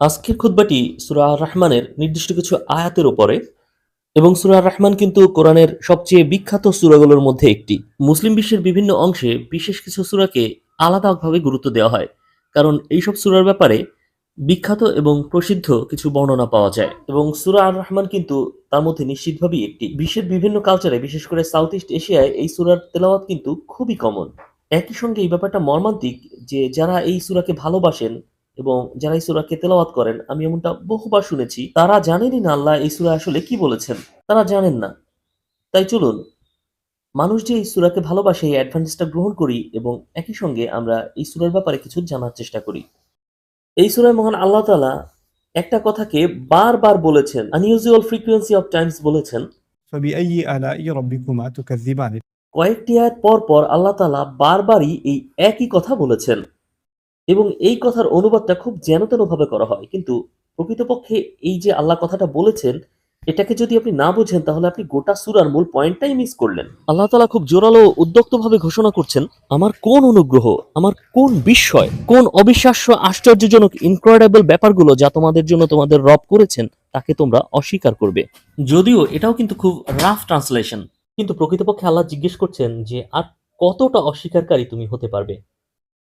আজকের খুতবাটি সূরা আর-রাহমানের নির্দিষ্ট কিছু আয়াতের উপরে এবং সূরা আর-রাহমান কিন্তু কোরআনের সবচেয়ে বিখ্যাত সূরাগুলোর মধ্যে একটি। মুসলিম বিশ্বের বিভিন্ন অংশে বিশেষ কিছু সূরাকে আলাদাভাবে গুরুত্ব দেওয়া হয়। কারণ এইসব সূরার ব্যাপারে বিখ্যাত এবং প্রসিদ্ধ কিছু বর্ণনা পাওয়া যায় এবং সূরা আর-রাহমান কিন্তু তার মধ্যে নিশ্চিতভাবেই একটি। বিশ্বের বিভিন্ন কালচারে বিশেষ করে সাউথ ইস্ট এশিয়ায় এই সূরার তেলাওয়াত কিন্তু খুবই কমন। একই সঙ্গে এই ব্যাপারটা মর্মান্তিক যে যারা এই সূরাকে ভালোবাসেন এবং যারা এই সূরাকে তেলাওয়াত করেন, আমি এমনটা বহুবার শুনেছি, তারা জানেনই না আল্লাহ এই সূরায় আসলে কি বলেছেন। তারা জানেন না। তাই চলুন, মানুষ যে এই সূরাকে ভালোবাসে এই অ্যাডভান্টেজটা গ্রহণ করি এবং একই সঙ্গে আমরা এই সূরার ব্যাপারে কিছু জানার চেষ্টা করি। এই সূরায় মহান আল্লাহ তাআলা একটা কথাকে বারবার বলেছেন, unusual frequency of times বলেছেন। فبأي آلاء ربكما تكذبان কয়েকটি আয়াত পর, পর আল্লাহ তাআলা বারবারই এই একই কথা বলেছেন এবং এই কথার অনুবাদটা খুব যেনতেনভাবে করা হয়। কিন্তু প্রকৃতপক্ষে এই যে আল্লাহ কথাটা বলেছেন, এটাকে যদি আপনি না বোঝেন তাহলে আপনি গোটা সূরার মূল পয়েন্টটাই মিস করলেন। আল্লাহ তাআলা খুব জোরালো ও উদ্যক্তভাবে ঘোষণা করছেন, আমার কোন অনুগ্রহ, আমার কোন বিস্ময়, কোন অবিশ্বাস্য আশ্চর্যজনক ইনক্রেডিবল ব্যাপারগুলো যা তোমাদের জন্য তোমাদের রব করেছেন তাকে তোমরা অস্বীকার করবে। যদিও এটাও কিন্তু খুব রাফ ট্রান্সলেশন, কিন্তু প্রকৃতপক্ষে আল্লাহ জিজ্ঞেস করছেন যে আর কতটা অস্বীকারী তুমি হতে পারবে,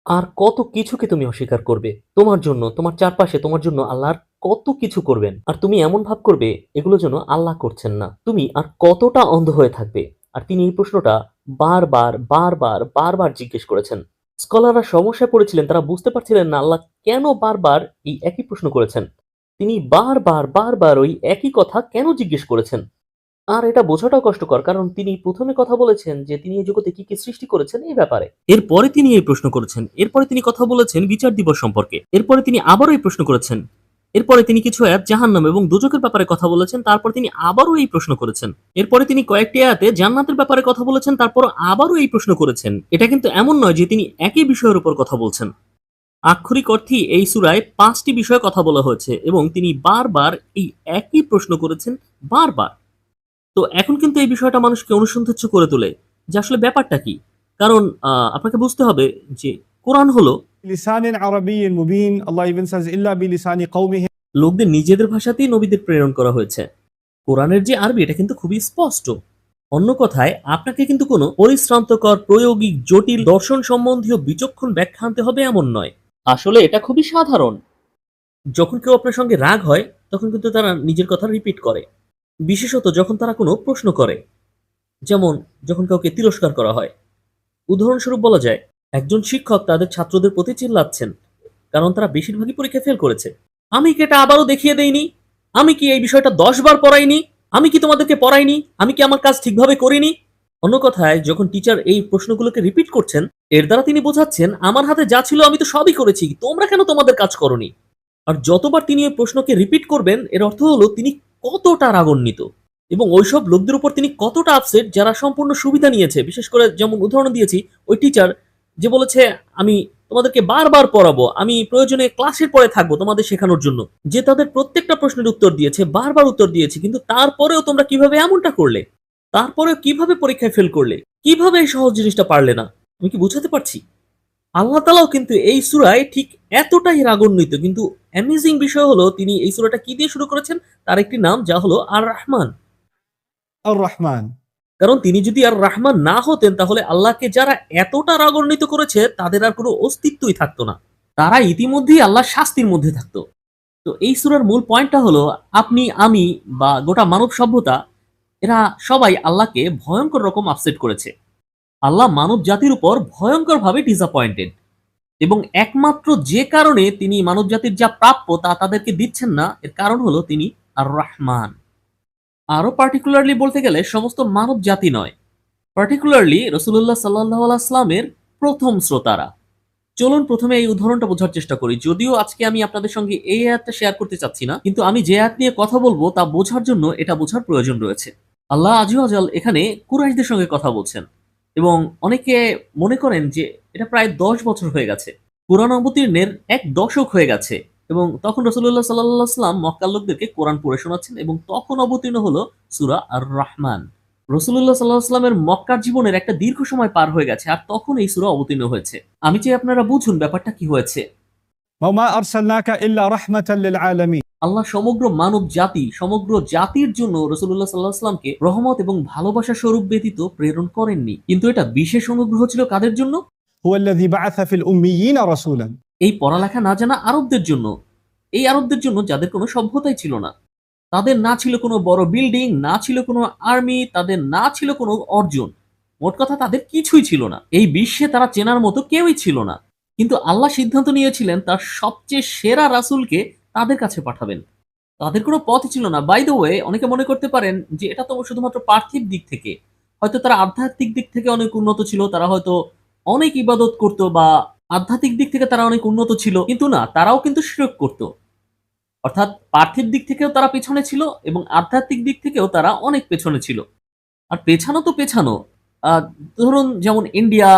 আর কত কিছুকে তুমি অস্বীকার করবে। তোমার জন্য, তোমার চারপাশে তোমার জন্য আল্লাহ আর কত কিছু করবেন, আর তুমি এমন ভাব করবে এগুলো যেন আল্লাহ করছেন না। তুমি আর কতটা অন্ধ হয়ে থাকবে। আর তিনি এই প্রশ্নটা বারবার বারবার বারবার জিজ্ঞেস করেছেন। স্কলাররা সমস্যায় পড়েছিলেন, তারা বুঝতে পারছিলেন না আল্লাহ কেন বারবার এই একই প্রশ্ন করেছেন। তিনি বারবার বারবার ওই একই কথা কেন জিজ্ঞেস করেছেন। আর এটা বোঝাটাও কষ্টকর, কারণ তিনি প্রথমে কথা বলেছেন যে তিনি এই জগতে কি কি সৃষ্টি করেছেন এই ব্যাপারে, এরপরে তিনি এই প্রশ্ন করেছেন, এরপরে তিনি কথা বলেছেন বিচার দিবস সম্পর্কে, এরপরে তিনি আবারও এই প্রশ্ন করেছেন, এরপরে তিনি কিছু আয়াত জাহান্নাম এবং দোজখের ব্যাপারে কথা বলেছেন, তারপর তিনি আবারও এই প্রশ্ন করেছেন, এরপরে তিনি কয়েকটি আয়াতে জান্নাতের ব্যাপারে কথা বলেছেন, তারপর আবারও এই প্রশ্ন করেছেন। এটা কিন্তু এমন নয় যে তিনি একই বিষয়ের উপর কথা বলছেন। আক্ষরিক অর্থেই এই সূরায় 5টি বিষয়ে কথা বলা হয়েছে এবং তিনি বারবার এই একই প্রশ্ন করেছেন, বারবার। তো এখন কিন্তু এই বিষয়টা মানুষকে অনুসন্ধিৎস করে তোলে যে আসলে ব্যাপারটা কি। কারণ আপনাকে বুঝতে হবে যে কোরআন হলো بلسان عربي مبين. الله even says إلا بلسان قومهم. লোকদের নিজেদের ভাষাতেই নবীদের প্রেরণ করা হয়েছে। কোরআনের যে আরবি এটা কিন্তু খুবই স্পষ্ট। অন্য কথায় আপনাকে কিন্তু কোনো পরিশ্রান্তকর প্রয়োগিক জটিল দর্শন সম্বন্ধীয় বিচক্ষণ ব্যাখ্যা আনতে হবে এমন নয়। আসলে এটা খুবই সাধারণ। যখন কেউ আপনার সঙ্গে রাগ হয় তখন কিন্তু তারা নিজের কথা রিপিট করে, বিশেষত যখন তারা কোনো প্রশ্ন করে, যেমন যখন কাউকে তিরস্কার করা হয়। উদাহরণস্বরূপ বলা যায়, একজন শিক্ষক তাদের ছাত্রদের প্রতি চিল্লাচ্ছেন কারণ তারা বেশিরভাগই পরীক্ষায় ফেল করেছে। আমি কি এটা আবারও দেখিয়ে দেইনি? আমি কি এই বিষয়টা 10 বার পড়াইনি? আমি কি তোমাদেরকে পড়াইনি? আমি কি আমার কাজ ঠিকভাবে করিনি? অন্য কথায় যখন টিচার এই প্রশ্নগুলোকে রিপিট করছেন, এর দ্বারা তিনি বোঝাচ্ছেন আমার হাতে যা ছিল আমি তো সবই করেছি, তোমরা কেন তোমাদের কাজ করনি? আর যতবার তিনি এই প্রশ্নকে রিপিট করবেন এর অর্থ হলো তিনি কতটা রাগান্বিত এবং ওইসব লোকদের উপর তিনি কতটা আপসেট যারা সম্পূর্ণ সুবিধা নিয়েছে। বিশেষ করে যেমন উদাহরণ দিয়েছি, ওই টিচার যে বলেছে আমি তোমাদেরকে বারবার পড়াবো, আমি প্রয়োজনে ক্লাসের পরে থাকবো তোমাদের শেখানোর জন্য, যে তাদের প্রত্যেকটা প্রশ্নের উত্তর দিয়েছে, বারবার উত্তর দিয়েছে, কিন্তু তারপরেও তোমরা কিভাবে এমনটা করলে? তারপরেও কিভাবে পরীক্ষায় ফেল করলে? কিভাবে এই সহজ জিনিসটা পারলে না? আমি কি বুঝাতে পারছি? আল্লাহ তাআলাও কিন্তু এই সূরায় ঠিক এতটাই রাগান্বিত, কিন্তু অ্যামেজিং বিষয় হলো তিনি এই সূরাটা কি দিয়ে শুরু করেছেন? তার একটি নাম, যা হলো আর-রাহমান। الرحمن. কারণ তিনি যদি আর রাহমান না হতেন তাহলে আল্লাহকে যারা এতটা রাগান্বিত করেছে তাদের আর কোনো অস্তিত্বই থাকতো না। তারা ইতিমধ্যেই আল্লাহর শাস্তির মধ্যে থাকতো। তো এই সূরার মূল পয়েন্টটা হলো আপনি, আমি বা গোটা মানব সভ্যতা, এরা সবাই আল্লাহকে ভয়ঙ্কর রকম আপসেট করেছে। আল্লাহ মানব জাতির উপর ভয়ঙ্করভাবে ডিসঅ্যাপয়েন্টেড এবং একমাত্র যে কারণে তিনি মানব জাতির যা প্রাপ্য তা তাদেরকে দিচ্ছেন না, এর কারণ হলো তিনি আর রহমান। আরো পার্টিকুলারলি বলতে গেলে সমস্ত মানব জাতি নয়, পার্টিকুলারলি রাসূলুল্লাহ সাল্লাল্লাহু আলাইহি ওয়াসাল্লামের প্রথম শ্রোতারা। চলুন প্রথমে এই উদাহরণটা বোঝার চেষ্টা করি। যদিও আজকে আমি আপনাদের সঙ্গে এই আয়াতটা শেয়ার করতে চাচ্ছি না, কিন্তু আমি যে আয়াত নিয়ে কথা বলবো তা বোঝার জন্য এটা বোঝার প্রয়োজন রয়েছে। আল্লাহ আযজা ওয়া জাল এখানে কুরাইশদের সঙ্গে কথা বলছেন এবং অনেকে মনে করেন যে এটা প্রায় 10 বছর হয়ে গেছে, কোরআন অবতীর্ণের 1 দশক হয়ে গেছে এবং তখন রাসূলুল্লাহ সাল্লাল্লাহু আলাইহি ওয়াসাল্লাম মক্কার লোকদেরকে কোরআন পড়ে শোনাচ্ছেন এবং তখন অবতীর্ণ হলো সূরা আর-রাহমান। রাসূলুল্লাহ সাল্লাল্লাহু আলাইহি ওয়াসাল্লামের মক্কার জীবনের একটা দীর্ঘ সময় পার হয়ে গেছে আর তখন এই সূরা অবতীর্ণ হয়েছে। আমি চাই আপনারা বুঝুন ব্যাপারটা কি হয়েছে। وما أرسلناك إلا رحمة للعالمين. আল্লাহ সমগ্র মানব জাতি, সমগ্র জাতির জন্য রাসূলুল্লাহ সাল্লাল্লাহু আলাইহি ওয়াসাল্লামকে রহমত এবং ভালোবাসা স্বরূপ ব্যতীত প্রেরণ করেননি। কিন্তু এটা বিশেষ অনুগ্রহ ছিল কাদের জন্য? هو الذي بعث في الأميين رسولا. এই পড়ালেখা না জানা আরবদের জন্য। এই আরবদের জন্য যাদের কোনো সভ্যতাই ছিল না। তাদের না ছিল কোনো বড় বিল্ডিং, না ছিল কোনো আর্মি, তাদের না ছিল কোনো অর্জন। মোট কথা তাদের কিছুই ছিল না। এই বিশ্বে তারা চেনার মতো কেউই ছিল না। কিন্তু আল্লাহ সিদ্ধান্ত নিয়েছিলেন তার সবচেয়ে সেরা রাসূলকে তাদের কাছে পাঠাবেন। তাদের কোনো পথই ছিল না। বাই দ্য ওয়ে, অনেকে মনে করতে পারেন যে এটা তো শুধুমাত্র পার্থিব দিক থেকে। হয়তো তারা আধ্যাত্মিক দিক থেকে অনেক উন্নত ছিল। তারা হয়তো অনেক ইবাদত করত বা আধ্যাত্মিক দিক থেকে তারা অনেক উন্নত ছিল। কিন্তু না, তারাও কিন্তু শিরক করত। অর্থাৎ পার্থিব দিক থেকেও তারা পেছনে ছিল এবং আধ্যাত্মিক দিক থেকেও তারা অনেক পেছনে ছিল। আর পেছানো তো পেছানো। ধরুন যেমন ইন্ডিয়া,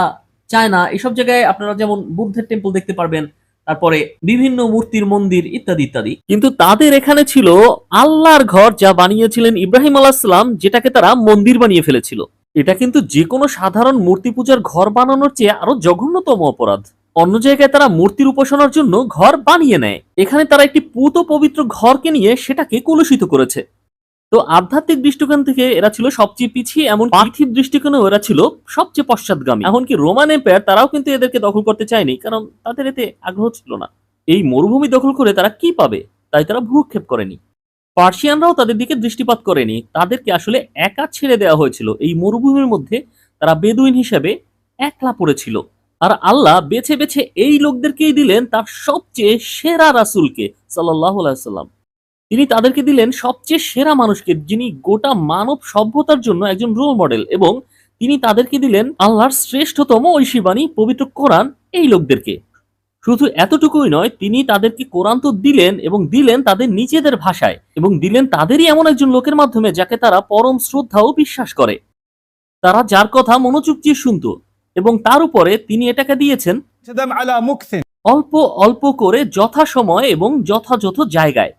চায়না এসব জায়গায় আপনারা যেমন বুদ্ধের টেম্পল দেখতে পারবেন, তারপরে বিভিন্ন মূর্তির মন্দির ইত্যাদি ইত্যাদি। কিন্তু তাদের এখানে ছিল আল্লাহর ঘর, যা বানিয়েছিলেন ইব্রাহিম আলাইহিস সালাম, যেটাকে তারা মন্দির বানিয়ে ফেলেছিল। এটা কিন্তু যে কোনো সাধারণ মূর্তি পূজার ঘর বানানোর চেয়ে আরো জঘন্যতম অপরাধ। অন্য জায়গায় তারা মূর্তির উপাসনার জন্য ঘর বানিয়ে নেয়, এখানে তারা একটি পূত পবিত্র ঘরকে নিয়ে সেটাকে কলুষিত করেছে। তো আধ্যাত্মিক দৃষ্টিকোণ থেকে এরা ছিল সবচেয়ে পিছিয়ে, এমন পার্থিব দৃষ্টিকোণেও এরা ছিল সবচেয়ে পশ্চাৎগামী। এমনকি রোমান এম্পায়ার তারাও কিন্তু এদেরকে দখল করতে চায়নি, কারণ তাদের এতে আগ্রহ ছিল না। এই মরুভূমি দখল করে তারা কি পাবে, তাই তারা ভ্রুক্ষেপ করেনি। পার্সিয়ানরাও তাদের দিকে দৃষ্টিপাত করেনি, তাদেরকে আসলে একা ছেড়ে দেওয়া হয়েছিল। এই মরুভূমির মধ্যে তারা বেদুইন হিসেবে একলা পড়েছিল। আর আল্লাহ বেছে বেছে এই লোকদেরকেই দিলেন তার সবচেয়ে সেরা রাসূলকে সাল্লাল্লাহু আলাইহি ওয়াসাল্লাম। তিনি তাদেরকে দিলেন সবচেয়ে সেরা মানুষকে, যিনি গোটা মানব সভ্যতার জন্য একজন রোল মডেল, এবং তিনি তাদেরকে দিলেন আল্লাহর শ্রেষ্ঠতম ঐশী বাণী পবিত্র কোরআন এই লোকদেরকে। শুধু এতটুকুই নয়, তিনি তাদেরকে কোরআন তো দিলেন এবং দিলেন তাদের নিজেদের ভাষায়, এবং দিলেন তাদেরই এমন একজন লোকের মাধ্যমে যাকে তারা পরম শ্রদ্ধা ও বিশ্বাস করে। তারা যার কথা মনোযোগ দিয়ে শুনত, এবং তার উপরে তিনি এটাকে দিয়েছেন تدم على مكث. অল্প অল্প করে যথাসময় এবং যথাযথ জায়গায়,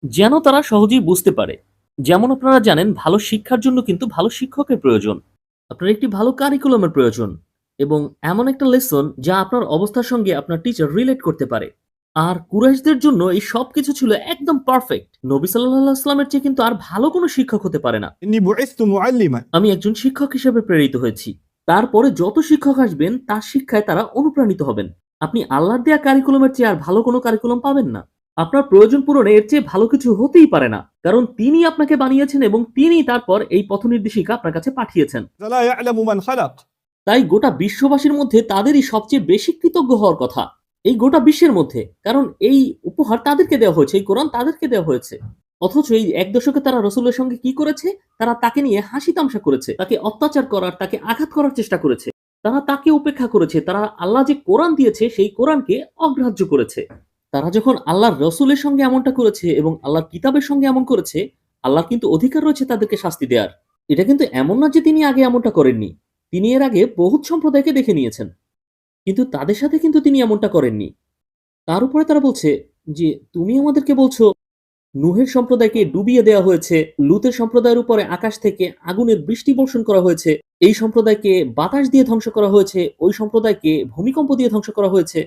যেন তারা সহজেই বুঝতে পারে। যেমন আপনারা জানেন, ভালো শিক্ষার জন্য কিন্তু ভালো শিক্ষকের প্রয়োজন, আপনার একটি ভালো কারিকুলামের প্রয়োজন, এবং এমন একটা লেসন যা আপনার অবস্থার সঙ্গে আপনার টিচার রিলেট করতে পারে। আর কুরাইশদের জন্য এই সবকিছু ছিল একদম পারফেক্ট। নবী সাল্লাল্লাহু আলাইহি ওয়াসাল্লামের চেয়ে কিন্তু আর ভালো কোনো শিক্ষক হতে পারে না। إني بعثت معلما. আমি একজন শিক্ষক হিসেবে প্রেরিত হয়েছি। তারপরে যত শিক্ষক আসবেন তার শিক্ষায় তারা অনুপ্রাণিত হবেন। আপনি আল্লাহর দেয়া কারিকুলামের চেয়ে আর ভালো কোনো কারিকুলাম পাবেন না। আপনার প্রয়োজন পূরণে এর চেয়ে ভালো কিছু হতেই পারে না, কারণ তিনি আপনাকে বানিয়েছেন এবং তিনি তারপর এই পথ নির্দেশিকা আপনার কাছে পাঠিয়েছেন। لا يعلم من خلق. তাই গোটা বিশ্ববাসীর মধ্যে তাদেরই সবচেয়ে বেশি কৃতজ্ঞ হওয়ার কথা, এই গোটা বিশ্বের মধ্যে, কারণ এই উপহার তাদেরকে দেওয়া হয়েছে, এই কোরআন তাদেরকে দেওয়া হয়েছে। অথচ এই এক দশকে তারা রসুলের সঙ্গে কি করেছে? তারা তাকে নিয়ে হাসি তামসা করেছে, তাকে অত্যাচার করার, তাকে আঘাত করার চেষ্টা করেছে। তারা তাকে উপেক্ষা করেছে, তারা আল্লাহ যে কোরআন দিয়েছে সেই কোরআনকে অগ্রাহ্য করেছে। তারা যখন আল্লাহর রসুলের সঙ্গে এমনটা করেছে এবং আল্লাহর কিতাবের সঙ্গে এমন করেছে, আল্লাহর কিন্তু অধিকার রয়েছে তাদেরকে শাস্তি দেওয়ার। এটা কিন্তু এমন না যে তিনি আগে এমনটা করেননি, তিনি এর আগে বহুত সম্প্রদায়কে দেখে নিয়েছেন, কিন্তু তাদের সাথে কিন্তু তিনি এমনটা করেননি। তার উপরে তারা বলছে যে তুমি আমাদেরকে বলছো নূহের সম্প্রদায়কে ডুবিয়ে দেওয়া হয়েছে, লূতের সম্প্রদায়ের উপরে আকাশ থেকে আগুনের বৃষ্টি বর্ষণ করা হয়েছে, এই সম্প্রদায়কে বাতাস দিয়ে ধ্বংস করা হয়েছে, ওই সম্প্রদায়কে ভূমিকম্প দিয়ে ধ্বংস করা হয়েছে।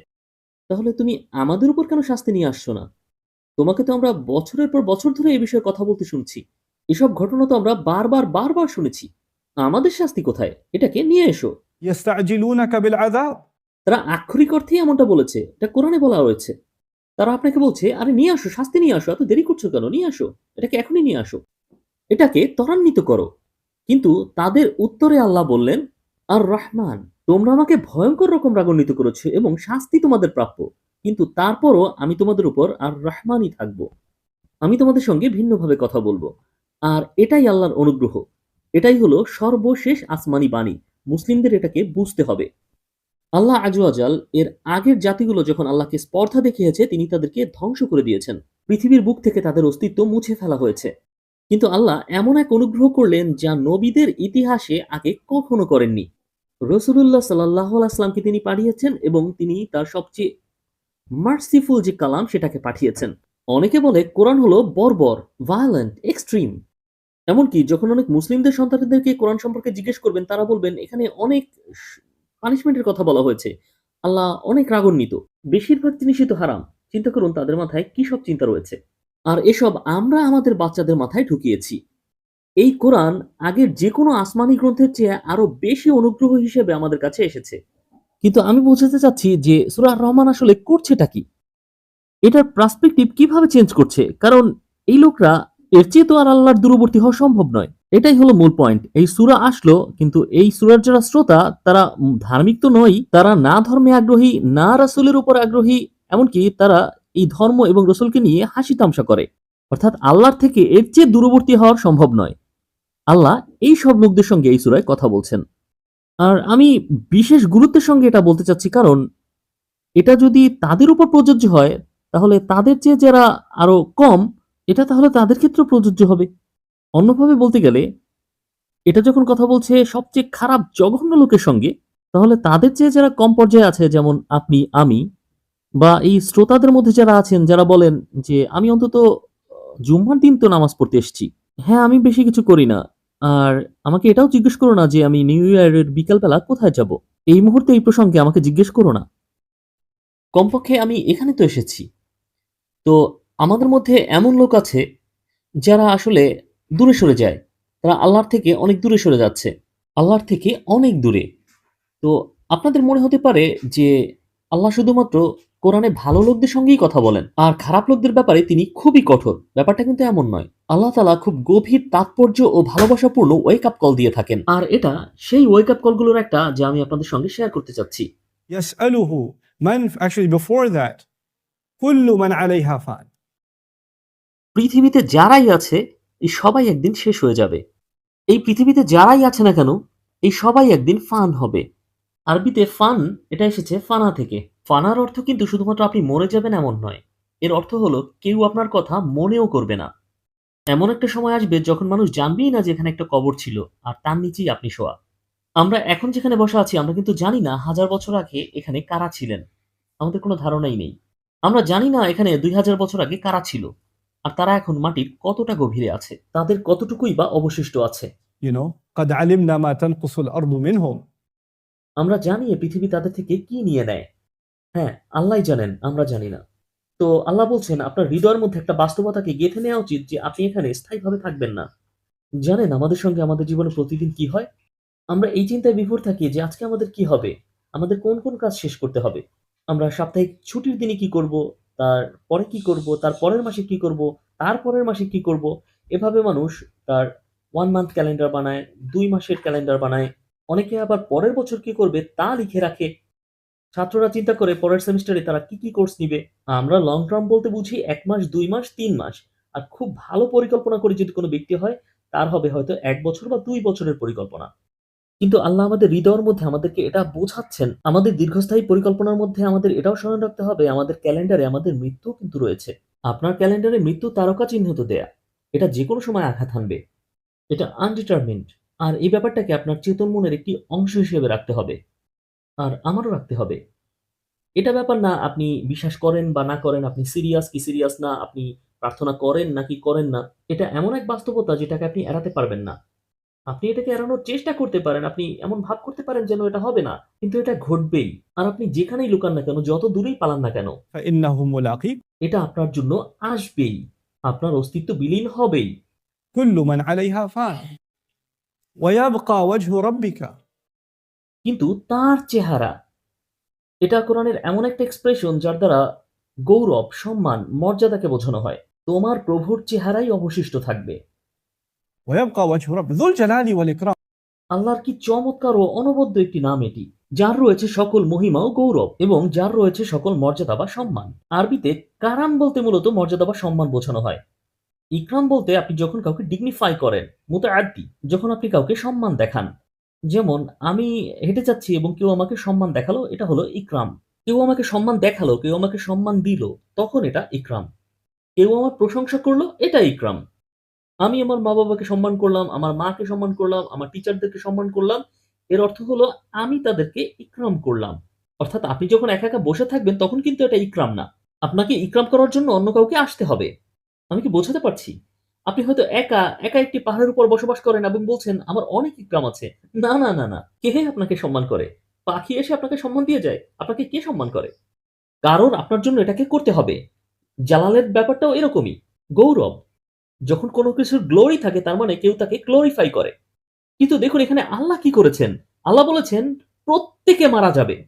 তাহলে তুমি আমাদের উপর কেন শাস্তি নিয়ে আসছো না? তোমাকে তো আমরা বছরের পর বছর ধরে এই বিষয়ে কথা বলতে শুনছি, এসব ঘটনা তো আমরা বারবার শুনেছি। আমাদের শাস্তি কোথায়? এটাকে নিয়ে এসো। يستعجلونك بالعذاب. তারা আক্ষরিক অর্থেই এমনটা বলেছে, এটা কোরআনে বলা হয়েছে। তারা আপনাকে বলছে, আরে নিয়ে আসো, শাস্তি নিয়ে আসো, এত দেরি করছো কেন? নিয়ে আসো, এটাকে এখনই নিয়ে আসো, এটাকে ত্বরান্বিত করো। কিন্তু তাদের উত্তরে আল্লাহ বললেন, আর রহমান, তোমরা আমাকে ভয়ঙ্কর রকম রাগান্বিত করেছো এবং শাস্তি তোমাদের প্রাপ্য, কিন্তু তারপরও আমি তোমাদের উপর আর রহমানই থাকবো। আমি তোমাদের সঙ্গে ভিন্নভাবে কথা বলবো। আর এটাই আল্লাহর অনুগ্রহ, এটাই হলো সর্বশেষ আসমানি বাণী। মুসলিমদের এটাকে বুঝতে হবে। আল্লাহ আজওয়াজাল এর আগের জাতিগুলো যখন আল্লাহকে স্পর্ধা দেখিয়েছে, তিনি তাদেরকে ধ্বংস করে দিয়েছেন, পৃথিবীর বুক থেকে তাদের অস্তিত্ব মুছে ফেলা হয়েছে। কিন্তু আল্লাহ এমন এক অনুগ্রহ করলেন যা নবীদের ইতিহাসে আগে কখনো করেননি। রসুলুল্লাহ সাল্লাল্লাহু আলাইহি ওয়াসাল্লামকে তিনি পাঠিয়েছেন এবং তিনি তার সবচেয়ে মার্সিফুল যে কালাম সেটাকে পাঠিয়েছেন। অনেকে বলে কোরআন হলো বর্বর, ভায়োলেন্ট, এক্সট্রিম। এমনকি যখন অনেক মুসলিমদের সন্তানদেরকে কোরআন সম্পর্কে জিজ্ঞেস করবেন, তারা বলবেন এখানে অনেক পানিশমেন্টের কথা বলা হয়েছে, আল্লাহ অনেক রাগান্বিত। বেশিরভাগ জিনিসই তো হারাম। চিন্তা করুন তাদের মাথায় কি সব চিন্তা রয়েছে। আর এসব আমরা আমাদের বাচ্চাদের মাথায় ঢুকিয়েছি। এই কোরআন আগের যেকোনো আসমানি গ্রন্থের চেয়ে আরো বেশি অনুগ্রহ হিসেবে আমাদের কাছে এসেছে। কিন্তু আমি বোঝাতে চাচ্ছি যে সূরা আর-রহমান আসলে করছেটা কি? এটার পার্সপেক্টিভ কিভাবে চেঞ্জ করছে? কারণ এই লোকরা এর চেয়ে তো আর আল্লাহর দূরবর্তী হওয়া সম্ভব নয়। এটাই হলো মূল পয়েন্ট। এই সূরা আসলো কিন্তু এই সূরার যারা শ্রোতা তারা ধার্মিক তো নয়ই। তারা না ধর্মে আগ্রহী, না রাসূলের উপর আগ্রহী, এমনকি তারা এই ধর্ম এবং রাসূলকে নিয়ে হাসি তামাশা করে। অর্থাৎ আল্লাহর থেকে এর চেয়ে দূরবর্তী হওয়া সম্ভব নয়। আল্লাহ এই সব লোকদের সঙ্গে এই সূরায় কথা বলছেন। আর আমি বিশেষ গুরুত্বের সঙ্গে এটা বলতে চাচ্ছি কারণ এটা যদি তাদের উপর প্রযোজ্য হয় তাহলে তাদের চেয়ে যারা আরো কম এটা তাহলে তাদের ক্ষেত্রেও প্রযোজ্য হবে। অন্যভাবে বলতে গেলে এটা যখন কথা বলছে সবচেয়ে খারাপ জঘন্য লোকের সঙ্গে তাহলে তাদের চেয়ে যারা কম পর্যায়ে আছে যেমন আপনি আমি বা এই শ্রোতাদের মধ্যে যারা আছেন যারা বলেন যে আমি অন্তত জুম্মার দিন তো নামাজ পড়তে এসেছি। হ্যাঁ, আমি বেশি কিছু করি না। আর আমাকে এটাও জিজ্ঞেস করো না যে আমি নিউ ইয়ারের বিকালবেলা কোথায় যাব। এই মুহূর্তে এই প্রসঙ্গে আমাকে জিজ্ঞেস করো না। কমপক্ষে আমি এখানে তো এসেছি। তো আমাদের মধ্যে এমন লোক আছে যারা আসলে দূরে সরে যায়। তারা আল্লাহর থেকে অনেক দূরে সরে যাচ্ছে। আল্লাহর থেকে অনেক দূরে। তো আপনাদের মনে হতে পারে যে আল্লাহ শুধুমাত্র কোরআনে ভালো লোকদের সঙ্গেই কথা বলেন। আর খারাপ লোকদের ব্যাপারে তিনি খুবই কঠোর। ব্যাপারটা কিন্তু এমন নয়। আল্লাহ তাআলা খুব গভীর তাৎপর্য ও ভালোবাসাপূর্ণ ওয়েক আপ কল দিয়ে থাকেন। আর এটা সেই ওয়েক আপ কলগুলোর একটা যা আমি আপনাদের সঙ্গে শেয়ার করতে চাচ্ছি। يسأله من actually before that كل من عليها فان. পৃথিবীতে যারাই আছে এই সবাই একদিন শেষ হয়ে যাবে। এই পৃথিবীতে যারাই আছে না কেন এই সবাই একদিন ফান হবে। আরবিতে ফান এটা এসেছে ফানা থেকে। ফানার অর্থ কিন্তু শুধুমাত্র আপনি মরে যাবেন এমন নয়। এর অর্থ হলো কেউ আপনার কথা মনেও করবে না। এমন একটা সময় আসবে যখন মানুষ জানবেই না যে এখানে একটা কবর ছিল আর তার নিচেই আপনি শোয়া। আমরা এখন যেখানে বসা আছি আমরা কিন্তু জানি না হাজার বছর আগে এখানে কারা ছিলেন। আমাদের কোনো ধারণাই নেই। আমরা জানি না এখানে ২০০০ বছর আগে কারা ছিল। আর তারা এখন মাটির কতটা গভীরে আছে। তাদের কতটুকুই বা অবশিষ্ট আছে। You know قد علمنا ما تنقص الأرض منهم. আমরা জানি এ পৃথিবী তাদের থেকে কি নিয়ে নেয়। হ্যাঁ, আল্লাহই জানেন, আমরা জানি না। তো আল্লাহ বলছেন আপনার হৃদয়ের মধ্যে একটা বাস্তবতাকে গেঁথে নেওয়া উচিত যে আপনি এখানে স্থায়ীভাবে থাকবেন না। জানেন আমাদের সঙ্গে আমাদের জীবনে প্রতিদিন কি হয়? আমরা এই চিন্তায় বিভোর থাকি যে আজকে আমাদের কি হবে? আমাদের কোন কাজ শেষ করতে হবে? আমরা সাপ্তাহিক ছুটির দিনে কি করব? তারপরে কি করব? তার পরের মাসে কি করব? তার পরের মাসে কি করব? এভাবে মানুষ তার 1 মান্থ ক্যালেন্ডার বানায়, ২ মাসের ক্যালেন্ডার বানায়। অনেকে আবার পরের বছর কি করবে তা লিখে রাখে। ছাত্ররা চিন্তা করে পরের সেমিস্টারে তারা কি কোর্স নিবে। আমরা লং টার্ম বলতে বুঝি ১ মাস, ২ মাস, ৩ মাস। আর খুব ভালো পরিকল্পনা করে যদি কোনো ব্যক্তি হয়, তার হবে হয়তো ১ বছর বা ২ বছরের পরিকল্পনা। কিন্তু আল্লাহ আমাদের হৃদয়ের মধ্যে আমাদেরকে এটা বোঝাচ্ছেন, আমাদের দীর্ঘস্থায়ী পরিকল্পনার মধ্যে আমাদের এটাও স্মরণ রাখতে হবে আমাদের ক্যালেন্ডারে আমাদের মৃত্যুও কিন্তু রয়েছে। আপনার ক্যালেন্ডারে মৃত্যু তারকা চিহ্নিত দেয়া। এটা যেকোনো সময় আঘাত হানবে। এটা আনডিটারমিন্ড। আর এই ব্যাপারটাকে আপনার চেতন মনের একটি অংশ হিসেবে রাখতে হবে। আর আমারও রাখতে হবে। এটা ব্যাপার না আপনি বিশ্বাস করেন বা না করেন, আপনি সিরিয়াস কি সিরিয়াস না, আপনি প্রার্থনা করেন নাকি করেন না। এটা এমন এক বাস্তবতা যেটাকে আপনি এড়াতে পারবেন না। আপনি এটাকে এড়ানোর চেষ্টা করতে পারেন, আপনি এমন ভাব করতে পারেন যেন এটা হবে না। কিন্তু এটা ঘটবেই। আর আপনি যেখানেই লুকান না কেন, যত দূরেই পালান না কেন, فإنه ملاقيك. এটা আপনার জন্য আসবেই। আপনার অস্তিত্ব বিলীন হবেই। كل من عليها فان ويبقى وجه ربك. কিন্তু তার চেহারা, এটা কোরআনের এমন একটা এক্সপ্রেশন যার দ্বারা গৌরব, সম্মান, মর্যাদাকে বোঝানো হয়। তোমার প্রভুর চেহারাই অবশিষ্ট থাকবে। ويبقى وجه رب ذو الجلال والإكرام. আল্লাহর কি চমৎকার ও অনবদ্য একটি নাম এটি, যার রয়েছে সকল মহিমা ও গৌরব এবং যার রয়েছে সকল মর্যাদা বা সম্মান। আরবিতে কারাম বলতে মূলত মর্যাদা বা সম্মান বোঝানো হয়। ইকরাম বলতে আপনি যখন কাউকে ডিগনিফাই করেন, মুতাআদ্দি, যখন আপনি কাউকে সম্মান দেখান। যেমন আমি হেঁটে যাচ্ছি এবং কেউ আমাকে সম্মান দেখালো, এটা হলো ইকরাম। কেউ আমাকে সম্মান দেখালো, কেউ আমাকে সম্মান দিল, তখন এটা ইকরাম। কেউ আমার প্রশংসা করলো, এটা ইকরাম। আমি আমার মা-বাবাকে সম্মান করলাম, আমার মাকে সম্মান করলাম, আমার টিচারদেরকে সম্মান করলাম। এর অর্থ হলো আমি তাদেরকে ইকরাম করলাম। অর্থাৎ আপনি যখন একা বসে থাকবেন তখন কিন্তু এটা ইকরাম না। আপনাকে ইকরাম করার জন্য অন্য কাউকে আসতে হবে। আমি কি বোঝাতে পারছি? আপনি হয়তো একা একটি পাহাড়ের উপর বসবাস করেন এবং বলছেন আমার অনেক ইকরাম আছে। না। কে আপনাকে সম্মান করে? পাখি এসে আপনাকে সম্মান দিয়ে যায়? আপনাকে কে সম্মান করে? কারণ আপনার জন্য এটাকে করতে হবে। জালালের ব্যাপারটাও এরকমই। গৌরব। যখন কোনো কিছুর গ্লোরি থাকে তার মানে কেউ তাকে গ্লোরিফাই করে। কিন্তু দেখুন এখানে আল্লাহ কি করেছেন? আল্লাহ বলেছেন প্রত্যেকে মারা যাবে।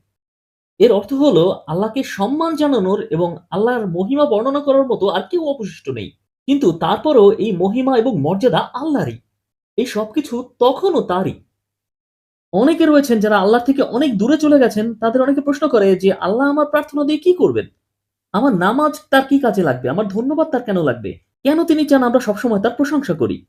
এর অর্থ হলো আল্লাহকে সম্মান জানানোর এবং আল্লাহর মহিমা বর্ণনা করার মতো আর কেউ অবশিষ্ট নেই। কিন্তু তারপরও এই মহিমা এবং মর্যাদা আল্লাহরই। এই সবকিছু তখনও তারই। অনেকে রয়েছেন যারা আল্লাহর থেকে অনেক দূরে চলে গেছেন, তাদের অনেকে প্রশ্ন করে যে আল্লাহ আমার প্রার্থনা দিয়ে কি করবেন? আমার নামাজ তার কি কাজে লাগবে? আমার ধন্যবাদ তার কেন লাগবে? কেন তিনি চান আমরা সবসময় তার প্রশংসা করি?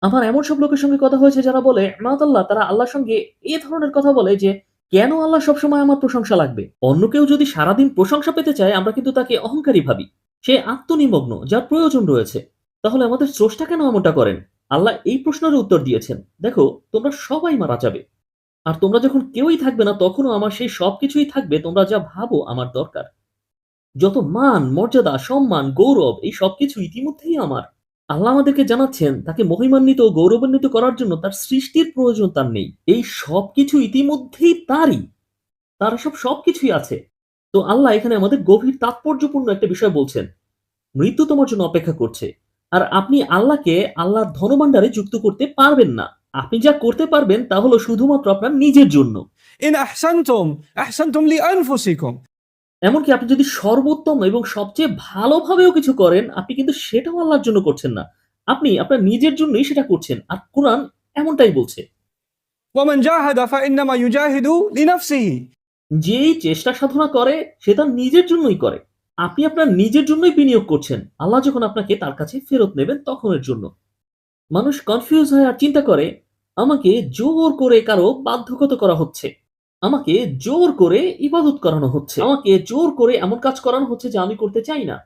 আমার এমন সব লোকের সঙ্গে কথা হয়েছে যারা বলে, মাতাল্লাহ তারা আল্লাহর সঙ্গে এ ধরনের কথা বলে যে, কেন আল্লাহ সবসময় আমার প্রশংসা লাগবে? অন্য কেউ যদি সারাদিন প্রশংসা পেতে চায় আমরা কিন্তু তাকে অহংকারী ভাবি। সে আত্মনিমগ্ন, যার প্রয়োজন রয়েছে। তাহলে আমাদের স্রষ্টা কেন এমনটা করেন? আল্লাহ এই প্রশ্নের উত্তর দিয়েছেন, দেখো তোমরা সবাই মারা যাবে। আর তোমরা যখন কেউই থাকবে না তখনও আমার সেই সবকিছুই থাকবে তোমরা যা ভাবো আমার দরকার। যত মান, মর্যাদা, সম্মান, গৌরব এই সবকিছু ইতিমধ্যেই আমার। আল্লাহ আমাদেরকে জানাচ্ছেন তাকে মহিমান্বিত ও গৌরবান্বিত করার জন্য তার সৃষ্টির প্রয়োজন তার নেই। এই সবকিছু ইতিমধ্যেই তারই। তার সবকিছুই আছে। তো আল্লাহ এখানে আমাদের গভীর তাৎপর্যপূর্ণ একটা বিষয় বলছেন। মৃত্যু তোমার জন্য অপেক্ষা করছে। আর আপনি আল্লাহকে আল্লাহর ধনভাণ্ডারে যুক্ত করতে পারবেন না। আপনি যা করতে পারবেন তা হলো শুধুমাত্র আপনার নিজের জন্য। إن أحسنتم أحسنتم لأنفسكم. এমনকি আপনি যদি সর্বোত্তম এবং সবচেয়ে ভালোভাবেও কিছু করেন, আপনি কিন্তু সেটাও আল্লাহর জন্য করছেন না। আপনি আপনার নিজের জন্যই সেটা করছেন। আর কুরআন এমনটাই বলছে। ومن جاهد فإنما يجاهد لنفسه. যেই চেষ্টা সাধনা করে সে তার নিজের জন্যই করে। আপনি আপনার নিজের জন্যই বিনিয়োগ করছেন। আল্লাহ যখন আপনাকে তার কাছে ফেরত নেবেন তখনের জন্য। মানুষ কনফিউজ হয় আর চিন্তা করে, আমাকে জোর করে কারো বাধ্যগত করা হচ্ছে। আমাকে জোর করে ইবাদত করানো হচ্ছে। আমাকে জোর করে এমন কাজ করানো হচ্ছে যা আমি করতে চাই না।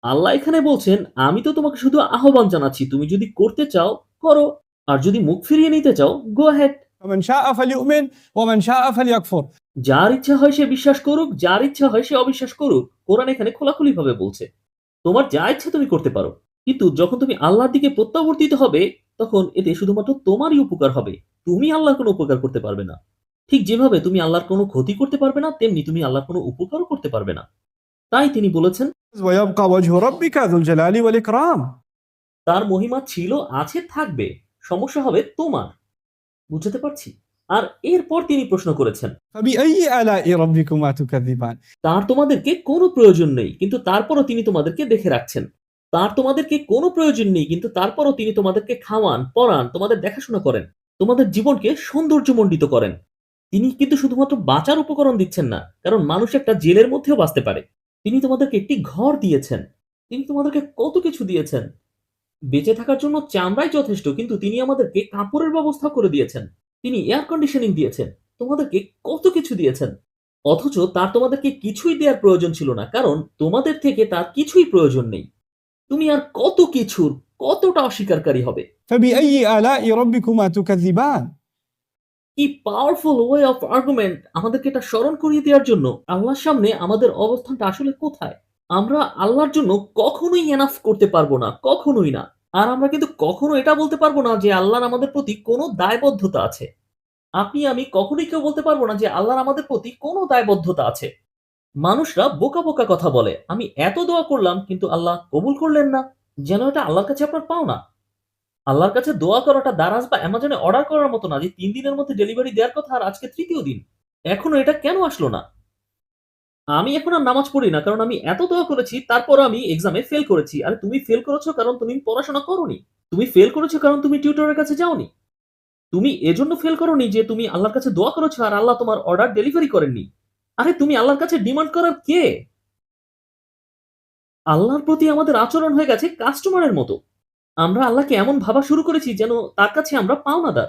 আল্লাহ এখানে বলছেন, আমি তো তোমাকে শুধু আহ্বান জানাচ্ছি। তুমি যদি করতে চাও, করো। আর যদি মুখ ফিরিয়ে নিতে চাও, গো অ্যাহেড। فمن شاء فليؤمن ومن شاء فليكفر. যার ইচ্ছা হয় সে বিশ্বাস করুক, যার ইচ্ছা হয় সে অবিশ্বাস করুক। কোরআন এখানে খোলাখুলিভাবে বলছে। তোমার যা ইচ্ছা তুমি করতে পারো। কিন্তু যখন তুমি আল্লাহর দিকে প্রত্যাবর্তিত হবে, তখন এতে শুধুমাত্র তোমারই উপকার হবে। তুমি আল্লাহর কোনো উপকার করতে পারবে না। ঠিক যেভাবে তুমি আল্লাহর কোনো ক্ষতি করতে পারবে না, তেমনি তুমি আল্লাহর কোনো উপকারও করতে পারবে না। তাই তিনি বলেছেন, ويبقى وجه ربك ذو الجلال والإكرام. তার মহিমা ছিল, আছে, থাকবে। সমস্যা হবে তোমার। বুঝতে পারছি। আর এরপর তিনি প্রশ্ন করেছেন, فبأي آلاء ربكما تكذبان. তার তোমাদেরকে কোনো প্রয়োজন নেই, কিন্তু তারপরও তিনি তোমাদেরকে দেখে রাখছেন। তার তোমাদেরকে কোনো প্রয়োজন নেই, কিন্তু তারপরও তিনি তোমাদেরকে খাওয়ান, পড়ান, তোমাদের দেখাশোনা করেন, তোমাদের জীবনকে সৌন্দর্যমণ্ডিত করেন। তিনি কিন্তু শুধুমাত্র বাঁচার উপকরণ দিচ্ছেন না, কারণ মানুষ একটা জেলের মধ্যেও বাঁচতে পারে। তিনি তোমাদেরকে একটি ঘর দিয়েছেন। তিনি তোমাদেরকে কত কিছু দিয়েছেন। বেঁচে থাকার জন্য চামড়াই যথেষ্ট, কিন্তু তিনি আমাদেরকে কাপড়ের ব্যবস্থা করে দিয়েছেন। তিনি এয়ার কন্ডিশনিং দিয়েছেন। তোমাদেরকে কত কিছু দিয়েছেন। অথচ তার তোমাদেরকে কিছুই দেওয়ার প্রয়োজন ছিল না, কারণ তোমাদের থেকে তার কিছুই প্রয়োজন নেই। তুমি আর কত কিছুর কতটা অস্বীকারী হবে। فبأي آلاء ربكما تكذبان. কি পাওয়ারফুল ওয়ে অফ আর্গুমেন্ট আমাদেরকে এটা স্মরণ করিয়ে দেওয়ার জন্য। আল্লাহর সামনে আমাদের অবস্থানটা আসলে কোথায়? আমরা আল্লাহর জন্য কখনোই এনাফ করতে পারবো না, কখনোই না। আর আমরা কিন্তু কখনো এটা বলতে পারবো না যে আল্লাহর আমাদের প্রতি কোনো দায়বদ্ধতা আছে। আপনি আমি কখনোই কেউ বলতে পারবো না যে আল্লাহর আমাদের প্রতি কোনো দায়বদ্ধতা আছে। মানুষরা বোকা বোকা কথা বলে, আমি এত দোয়া করলাম কিন্তু আল্লাহ কবুল করলেন না। যেন এটা আল্লাহর কাছে আপনার পাওনা। আল্লাহর কাছে দোয়া করাটা দারাজ বা অ্যামাজনে অর্ডার করার মতো না যে ৩ দিনের মধ্যে ডেলিভারি দেওয়ার কথা আর আজকে তৃতীয় দিন। এখনো এটা কেন আসলো না? আমি এখন আর নামাজ পড়ি না, কারণ আমি এত দোয়া করেছি তারপরও আমি এক্সামে ফেল করেছি। আরে তুমি ফেল করেছো কারণ তুমি পড়াশোনা করোনি। তুমি ফেল করেছো কারণ তুমি টিউটরের কাছে যাওনি। তুমি এজন্য ফেল করোনি যে তুমি আল্লাহর কাছে দোয়া করেছো আর আল্লাহ তোমার অর্ডার ডেলিভারি করেননি। আরে তুমি আল্লাহর কাছে ডিমান্ড করার কে? আল্লাহর প্রতি আমাদের আচরণ হয়ে গেছে কাস্টমারের মতো। আমরা আল্লাহকে এমন ভাবা শুরু করেছি যেন তার কাছে আমরা পাওনাদার।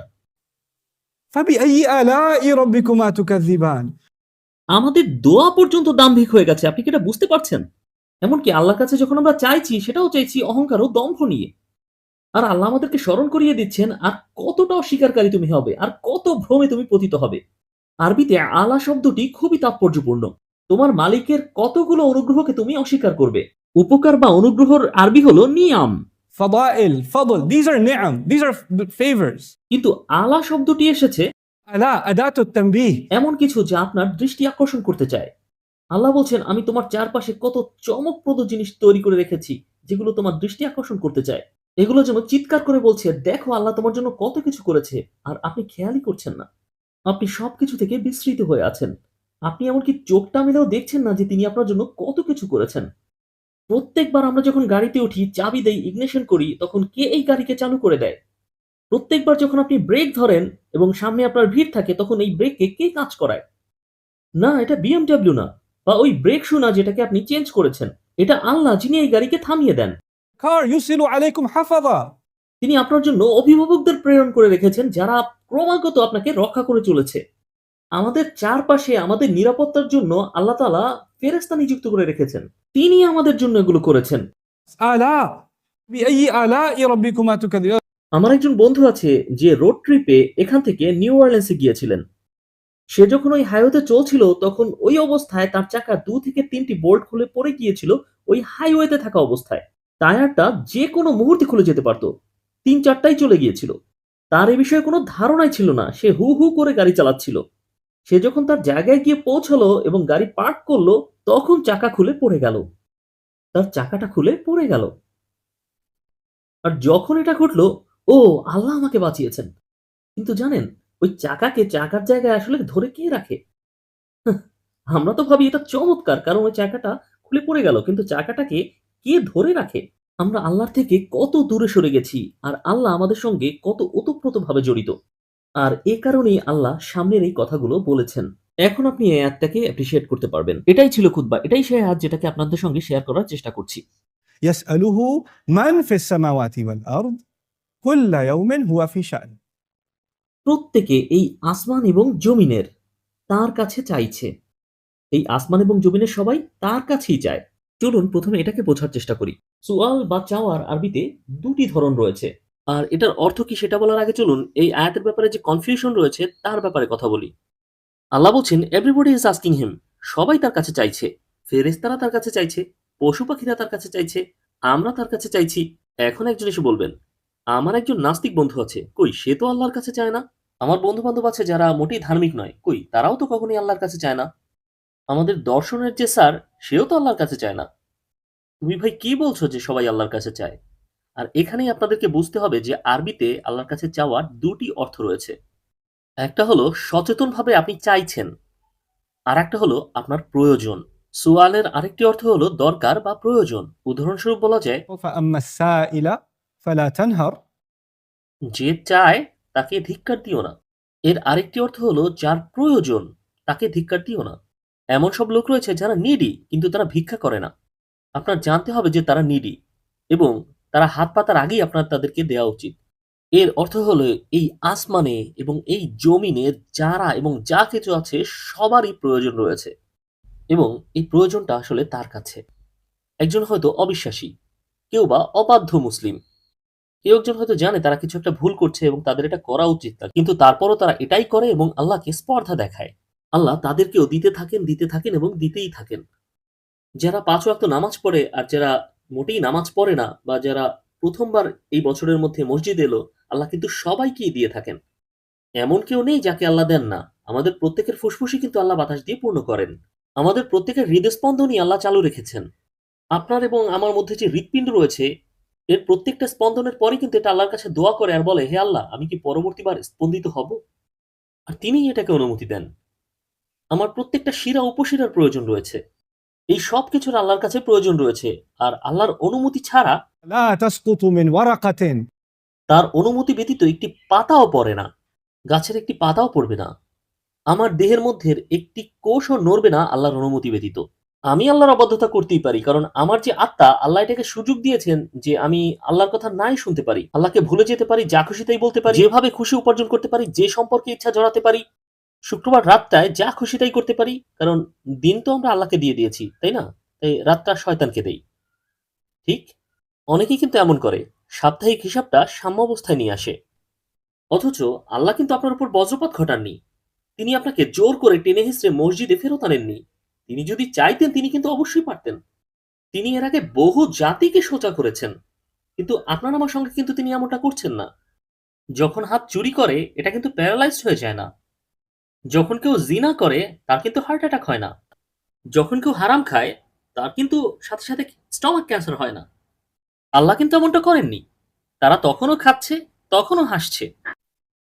فبأي آلاء ربكما تكذبان. আমাদের দোয়া পর্যন্ত দাম্ভিক হয়ে গেছে। আপনি কি এটা বুঝতে পারছেন? এমনকি আল্লাহর কাছে যখন আমরা চাইছি সেটাও চাইছি অহংকার ও দম্ভ নিয়ে। আর আল্লাহ আমাদেরকে স্মরণ করিয়ে দিচ্ছেন, আর কতটা অস্বীকারী তুমি হবে, আর কত ভ্রমে তুমি পতিত হবে। আরবিতে আলা শব্দটি খুবই তাৎপর্যপূর্ণ। তোমার মালিকের কতগুলো অনুগ্রহকে তুমি অস্বীকার করবে। উপকার বা অনুগ্রহর আরবি হলো নিয়াম। فضائل, فضل. These are ni'am. These are favors. কিন্তু আলা শব্দটি এসেছে لا أداة التنبيه. এমন কিছু যা আপনার দৃষ্টি আকর্ষণ করতে চায়। আল্লাহ বলছেন, আমি তোমার চারপাশে কত চমকপ্রদ জিনিস তৈরি করে রেখেছি, যেগুলো তোমার দৃষ্টি আকর্ষণ করতে চায়। এগুলো যেন চিৎকার করে বলছে, দেখো আল্লাহ তোমার জন্য কত কিছু করেছে, আর আপনি খেয়ালই করছেন না। আপনি সবকিছু থেকে বিস্মৃত হয়ে আছেন। আপনি এমনকি চোখটা মেলেও দেখছেন না যে তিনি আপনার জন্য কত কিছু করেছেন। প্রত্যেকবার আমরা যখন গাড়িতে উঠি, চাবি দেই, ইগনিশন করি, তখন কে এই গাড়িকে চালু করে দেয়? প্রত্যেকবার যখন আপনি ব্রেক ধরেন এবং সামনে আপনার ভিড় থাকে, তখন এই ব্রেককে কে কাজ করায়? না, এটা BMW না, বা ওই ব্রেক শু না যেটাকে আপনি চেঞ্জ করেছেন। এটা আল্লাহ, যিনি এই গাড়িকে থামিয়ে দেন। كار يرسل عليكم حفظة. তিনি আপনার জন্য অভিভাবকদের প্রেরণ করে রেখেছেন, যারা ক্রমাগত আপনাকে রক্ষা করে চলেছে। আমাদের চারপাশে আমাদের নিরাপত্তার জন্য আল্লাহ তাআলা ফেরেশতা নিযুক্ত করে রেখেছেন। তিনি আমাদের জন্য এগুলো করেছেন। آلاء. بأي آلاء ربكما تكذبان. আমার একজন বন্ধু আছে যে রোড ট্রিপে এখান থেকে নিউ অরলিন্সে গিয়েছিলেন। সে যখন ওই হাইওয়েতে চলছিল, তখন ওই অবস্থায় তার চাকার 2 থেকে 3টি বোল্ট খুলে পড়ে গিয়েছিল ওই হাইওয়েতে থাকা অবস্থায়। টায়ারটা যে কোনো মুহূর্তে খুলে যেতে পারত। 3-4টাই চলে গিয়েছিল। তার এ বিষয়ে কোনো ধারণাই ছিল না। সে হু, হু করে গাড়ি চালাচ্ছিল। সে যখন তার জায়গায় গিয়ে পৌঁছালো এবং গাড়ি পার্ক করলো, তখন চাকা খুলে পড়ে গেল। তার চাকাটা খুলে পড়ে গেল। আর যখন এটা ঘটলো, ও আল্লাহ আমাকে বাঁচিয়েছেন। কিন্তু জানেন, ওই চাকাকে চাকার জায়গায় আসলে ধরে কে রাখে? হাহ, আমরা তো ভাবি এটা চমৎকার, কারণ ওই চাকাটা খুলে পড়ে গেল, কিন্তু চাকাটাকে কে ধরে রাখে? আমরা আল্লাহর থেকে কত দূরে সরে গেছি, আর আল্লাহ আমাদের সঙ্গে কত ওতপ্রোতভাবে জড়িত। আর এ কারণেই আল্লাহ সামনের এই কথাগুলো বলেছেন। এখন আপনি এই আয়াতটাকে অ্যাপ্রিশিয়েট করতে পারবেন। এটাই ছিল খুতবা। এটাই সেই আয়াত যেটাকে আপনাদের সঙ্গে শেয়ার করার চেষ্টা করছি। يسأله من في السماوات والأرض كل يوم هو في شأن. প্রত্যেকে এই আসমান এবং জমিনের তার কাছে চাইছে। এই আসমান এবং জমিনের সবাই তার কাছেই চায়। চলুন প্রথমে এটাকে বোঝার চেষ্টা করি। সুআল বা চাওয়ার আরবিতে ২টি ধরন রয়েছে। আর এটার অর্থ কি সেটা বলার আগে চলুন এই আয়াতের ব্যাপারে যে কনফিউশন রয়েছে তার ব্যাপারে কথা বলি। আল্লাহ বলছেন, এভরিবডি ইজ আস্কিং হিম। সবাই তার কাছে চাইছে। ফেরেশতারা তার কাছে চাইছে, পশু পাখিরা তার কাছে চাইছে, আমরা তার কাছে চাইছি। এখন একজন এসে বলবেন, আমার একজন নাস্তিক বন্ধু আছে, কই সে তো আল্লাহর কাছে চায় না। আমার বন্ধু বান্ধব আছে যারা মোটেই ধার্মিক নয়, কই তারাও তো কখনোই আল্লাহর কাছে চায় না। আমাদের দর্শনের যে স্যার, সেও তো আল্লাহর কাছে চায় না। তুমি ভাই কি বলছো যে সবাই আল্লাহর কাছে চায়? আর এখানেই আপনাদেরকে বুঝতে হবে যে আরবিতে আল্লাহর কাছে চাওয়ার ২টি অর্থ রয়েছে। একটা হলো সচেতনভাবে আপনি চাইছেন, আর একটা হলো আপনার প্রয়োজন। সুয়ালের আরেকটি অর্থ হলো দরকার বা প্রয়োজন। উদাহরণস্বরূপ বলা যায়, فأما السائل فلا تنهر. যে চায় তাকে ধিক্কার দিও না। এর আরেকটি অর্থ হলো যার প্রয়োজন তাকে ধিক্কার দিও না। এমন সব লোক রয়েছে যারা নিডি, কিন্তু তারা ভিক্ষা করে না। আপনার জানতে হবে যে তারা নিডি, এবং তারা হাত পাতার আগেই আপনার তাদেরকে দেওয়া উচিত। এর অর্থ হলো এই আসমানে এবং এই জমিনে যারা এবং যা কিছু আছে সবারই প্রয়োজন রয়েছে, এবং এই প্রয়োজনটা আসলে তার কাছে। একজন হয়তো অবিশ্বাসী, কেউ বা অবাধ্য মুসলিম, কেউ একজন হয়তো জানে তারা কিছু একটা ভুল করছে এবং তাদের এটা করা উচিত না, কিন্তু তারপরও তারা এটাই করে এবং আল্লাহকে স্পর্ধা দেখায়। আল্লাহ তাদেরকেও দিতে থাকেন এবং দিতেই থাকেন। যারা ৫ ওয়াক্ত নামাজ পড়ে আর যারা মোটেই নামাজ পড়ে না, বা যারা প্রথমবার এই বছরের মধ্যে মসজিদে এলো, আল্লাহ কিন্তু সবাইকেই দিয়ে থাকেন। এমন কেউ নেই যাকে আল্লাহ দেন না। আমাদের প্রত্যেকের ফুসফুসই কিন্তু আল্লাহ বাতাস দিয়ে পূর্ণ করেন। আমাদের প্রত্যেকের হৃদস্পন্দনই আল্লাহ চালু রেখেছেন। আপনার এবং আমার মধ্যে যে হৃৎপিণ্ড রয়েছে, এর প্রত্যেকটা স্পন্দনের পরেই কিন্তু এটা আল্লাহর কাছে দোয়া করে আর বলে, হে আল্লাহ, আমি কি পরবর্তীবার স্পন্দিত হব? আর তিনিই এটাকে অনুমতি দেন। আমার প্রত্যেকটা শিরা উপশিরার প্রয়োজন রয়েছে। এই সবকিছুর আল্লাহর কাছে প্রয়োজন রয়েছে। আর আল্লাহর অনুমতি ছাড়া, لا تسقط من ورقة. তার অনুমতি ব্যতীত একটি পাতাও পড়ে না। গাছের একটি পাতাও পড়বে না। আমার দেহের মধ্যে একটি কোষও নড়বে না আল্লাহর অনুমতি ব্যতীত। আমি আল্লাহর অবাধ্যতা করতেই পারি, কারণ আমার যে আত্মা, আল্লাহ এটাকে সুযোগ দিয়েছেন যে আমি আল্লাহর কথা নাই শুনতে পারি, আল্লাহকে ভুলে যেতে পারি, যা খুশি তাই বলতে পারি, যেভাবে খুশি উপার্জন করতে পারি, যে সম্পর্কে ইচ্ছা জড়াতে পারি, শুক্রবার রাতটায় যা খুশি তাই করতে পারি, কারণ দিন তো আমরা আল্লাহকে দিয়ে দিয়েছি, তাই না? তাই রাতটা শয়তানকে দেই। ঠিক? অনেকেই কিন্তু এমন করে, সাপ্তাহিক হিসাবটা সাম্যাবস্থায় নিয়ে আসে। অথচ আল্লাহ কিন্তু আপনার উপর বজ্রপাত ঘটাননি। তিনি আপনাকে জোর করে টেনে হিঁচড়ে মসজিদে ফেরত আনেননি। তিনি যদি চাইতেন তিনি কিন্তু অবশ্যই পারতেন। তিনি এর আগে বহু জাতিকে সোজা করেছেন। কিন্তু আপনার আমার সঙ্গে কিন্তু তিনি এমনটা করছেন না। যখন হাত চুরি করে, এটা কিন্তু প্যারালাইজড হয়ে যায় না। যখন কেউ জিনা করে তার কিন্তু হার্ট অ্যাটাক হয় না। যখন কেউ হারাম খায় তার কিন্তু সাথে সাথে স্টমাক ক্যান্সার হয় না। আল্লাহ কিন্তু এমনটা করেননি। তারা তখনও খাচ্ছে, তখনও হাসছে।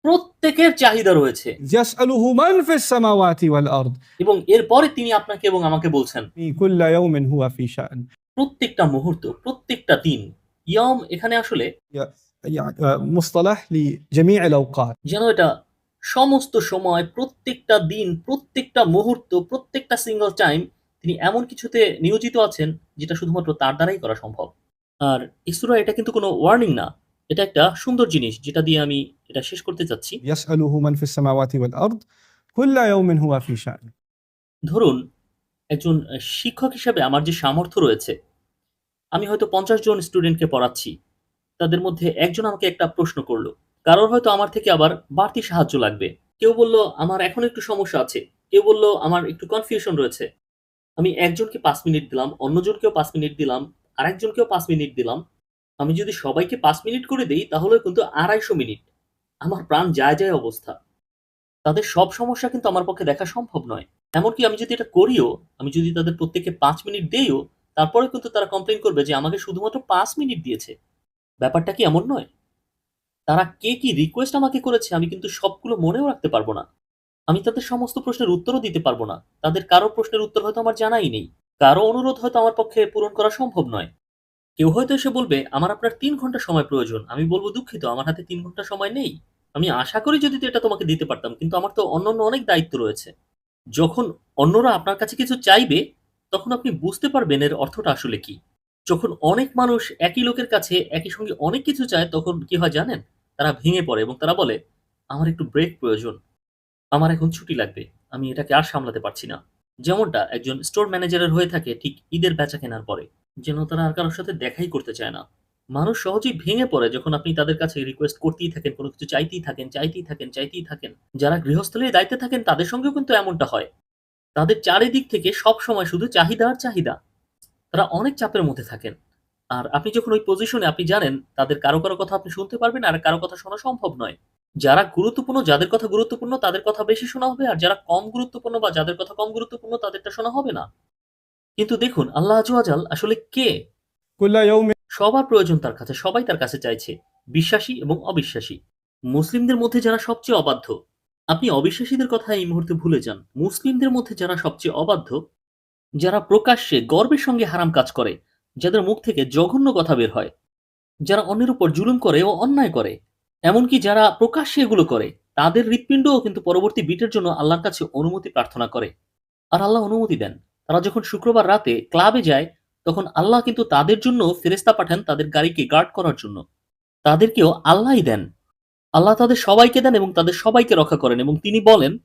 প্রত্যেকের চাহিদা রয়েছে يسأله من في السماوات والأرض এবং এরপরে তিনি আপনাকে এবং আমাকে বলছেন في كل يوم هو في شأن প্রত্যেকটা মুহূর্ত, প্রত্যেকটা দিন। ইয়ম এখানে আসলে يعني مصطلح لجميع الأوقات যেন এটা সমস্ত সময়, প্রত্যেকটা দিন, প্রত্যেকটা মুহূর্ত, প্রত্যেকটা সিঙ্গল টাইম তিনি এমন কিছুতে নিয়োজিত আছেন যেটা শুধুমাত্র তার দ্বারাই করা সম্ভব। আর এই সূরা এটা কিন্তু কোনো ওয়ার্নিং না। এটা একটা সুন্দর জিনিস যেটা দিয়ে আমি এটা শেষ করতে চাচ্ছি। يسأله من في السماوات والأرض كل يوم هو في شأن ধরুন একজন শিক্ষক হিসেবে আমার যে সামর্থ্য রয়েছে, আমি হয়তো ৫০ জন স্টুডেন্টকে পড়াচ্ছি। তাদের মধ্যে একজন আমাকে একটা প্রশ্ন করল। কারোর হয়তো আমার থেকে আবার বাড়তি সাহায্য লাগবে। কেউ বলল, "আমার এখন একটু সমস্যা আছে।" কেউ বলল, "আমার একটু কনফিউশন রয়েছে।" আমি একজনকে ৫ মিনিট দিলাম, অন্যজনকেও ৫ মিনিট দিলাম, আরেকজনকেও ৫ মিনিট দিলাম। আমি যদি সবাইকে ৫ মিনিট করে দেই তাহলেও কিন্তু ২৫০ মিনিট। আমার প্রাণ যায়, যায় অবস্থা। তাদের সব সমস্যা কিন্তু আমার পক্ষে দেখা সম্ভব নয়। এমনকি আমি যদি এটা করিও, আমি যদি তাদের প্রত্যেককে ৫ মিনিট দেইও, তারপরেও কিন্তু তারা কমপ্লেইন করবে যে আমাকে শুধুমাত্র ৫ মিনিট দিয়েছে। ব্যাপারটা কি এমন নয়? তারা কে কি রিকোয়েস্ট আমাকে করেছে আমি কিন্তু সবগুলো মনেও রাখতে পারব না। আমি তাদের সমস্ত প্রশ্নের উত্তরও দিতে পারব না। তাদের কারো প্রশ্নের উত্তর হয়তো আমার জানাই নেই। কারো অনুরোধ হয়তো আমার পক্ষে পূরণ করা সম্ভব নয়। কেউ হয়তো এসে বলবে, "আমার আপনার ৩ ঘন্টা সময় প্রয়োজন।" আমি বলব, "দুঃখিত, আমার হাতে ৩ ঘন্টা সময় নেই। আমি আশা করি যদি এটা তোমাকে দিতে পারতাম। কিন্তু আমার তো অন্যান্য অনেক দায়িত্ব রয়েছে।" যখন অন্যরা আপনার কাছে কিছু চাইবে, তখন আপনি বুঝতে পারবেন এর অর্থটা আসলে কি। যখন অনেক মানুষ একই লোকের কাছে একই সঙ্গে অনেক কিছু চায়, তখন কি হয় জানেন? তারা ভেঙে পড়ে এবং তারা বলে, "আমার একটু ব্রেক প্রয়োজন। আমার এখন ছুটি লাগবে। আমি এটাকে আর সামলাতে পারছি না।" যেমনটা একজন স্টোর ম্যানেজারের হয়ে থাকে ঠিক ঈদের বেচাকেনার পরে। যেন তারা আর কারো সাথে দেখাই করতে চায় না। মানুষ সহজেই ভেঙে পড়ে যখন আপনি তাদের কাছে রিকোয়েস্ট করতেই থাকেন, কোনো কিছু চাইতেই থাকেন, চাইতেই থাকেন, চাইতেই থাকেন। যারা গৃহস্থলীর দায়িত্বে থাকেন তাদের সঙ্গেও কিন্তু এমনটা হয়। তাদের চারিদিক থেকে সবসময় শুধু চাহিদা আর চাহিদা। তারা অনেক চাপের মধ্যে থাকেন। আর আপনি যখন ওই পজিশনে আপনি জানেন তাদের কারো, কারো কথা আপনি শুনতে পারবেন আর কারো কথা শোনা সম্ভব নয়। যারা গুরুত্বপূর্ণ, যাদের কথা গুরুত্বপূর্ণ তাদের কথা বেশি শোনা হবে আর যারা কম গুরুত্বপূর্ণ বা যাদের কথা কম গুরুত্বপূর্ণ তাদেরটা শোনা হবে না। কিন্তু দেখুন আল্লাহ আযza ওয়া জাল আসলে কে? كل يوم সবার প্রয়োজন তার কাছে, সবাই তার কাছে চাইছে। বিশ্বাসী এবং অবিশ্বাসী। মুসলিমদের মধ্যে যারা সবচেয়ে অবাধ্য, আপনি অবিশ্বাসীদের কথা এই মুহূর্তে ভুলে যান। মুসলিমদের মধ্যে যারা সবচেয়ে অবাধ্য, যারা প্রকাশ্যে গর্বের সঙ্গে হারাম কাজ করে, যাদের মুখ থেকে জঘন্য কথা বের হয়, যারা অন্যের উপর জুলুম করে ও অন্যায় করে, এমনকি যারা প্রকাশ্যে এগুলো করে, তাদের হৃৎপিণ্ডও কিন্তু পরবর্তী বিটের জন্য আল্লাহর কাছে অনুমতি প্রার্থনা করে। আর আল্লাহ অনুমতি দেন। তারা যখন শুক্রবার রাতে ক্লাবে যায়, তখন আল্লাহ কিন্তু তাদের জন্য ফেরেশতা পাঠান তাদের গাড়িকে গার্ড করার জন্য। তাদেরকেও আল্লাহই দেন। আল্লাহ তাদের সবাইকে দেন এবং তাদের সবাইকে রক্ষা করেন এবং তিনি বলেন,